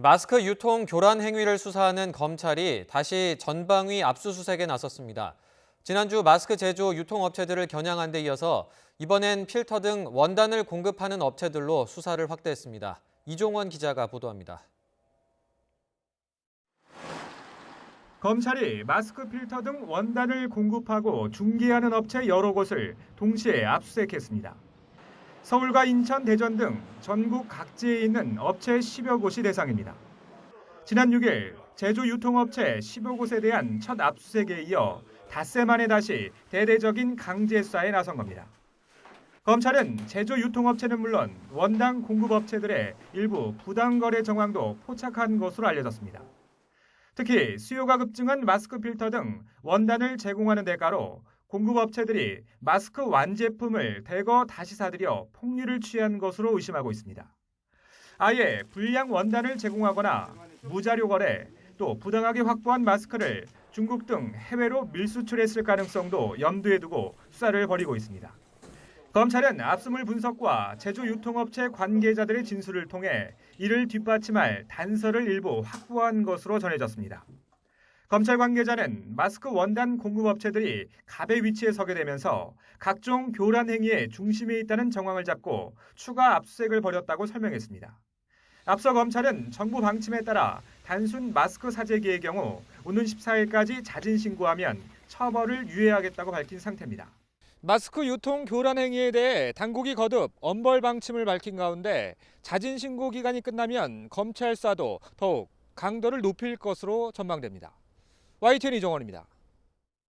마스크 유통 교란 행위를 수사하는 검찰이 다시 전방위 압수수색에 나섰습니다. 지난주 마스크 제조 유통업체들을 겨냥한 데 이어서 이번엔 필터 등 원단을 공급하는 업체들로 수사를 확대했습니다. 이종원 기자가 보도합니다. 검찰이 마스크 필터 등 원단을 공급하고 중개하는 업체 여러 곳을 동시에 압수수색했습니다. 서울과 인천, 대전 등 전국 각지에 있는 업체 10여 곳이 대상입니다. 지난 6일 제조 유통업체 10여 곳에 대한 첫 압수수색에 이어 닷새 만에 다시 대대적인 강제 수사에 나선 겁니다. 검찰은 제조 유통업체는 물론 원단 공급업체들의 일부 부당거래 정황도 포착한 것으로 알려졌습니다. 특히 수요가 급증한 마스크 필터 등 원단을 제공하는 대가로 공급업체들이 마스크 완제품을 대거 다시 사들여 폭리를 취한 것으로 의심하고 있습니다. 아예 불량 원단을 제공하거나 무자료 거래, 또 부당하게 확보한 마스크를 중국 등 해외로 밀수출했을 가능성도 염두에 두고 수사를 벌이고 있습니다. 검찰은 압수물 분석과 제조 유통업체 관계자들의 진술을 통해 이를 뒷받침할 단서를 일부 확보한 것으로 전해졌습니다. 검찰 관계자는 마스크 원단 공급업체들이 갑의 위치에 서게 되면서 각종 교란 행위의 중심에 있다는 정황을 잡고 추가 압수수색을 벌였다고 설명했습니다. 앞서 검찰은 정부 방침에 따라 단순 마스크 사재기의 경우 오는 14일까지 자진 신고하면 처벌을 유예하겠다고 밝힌 상태입니다. 마스크 유통 교란 행위에 대해 당국이 거듭 엄벌 방침을 밝힌 가운데 자진 신고 기간이 끝나면 검찰 수사도 더욱 강도를 높일 것으로 전망됩니다. YTN 이종원입니다.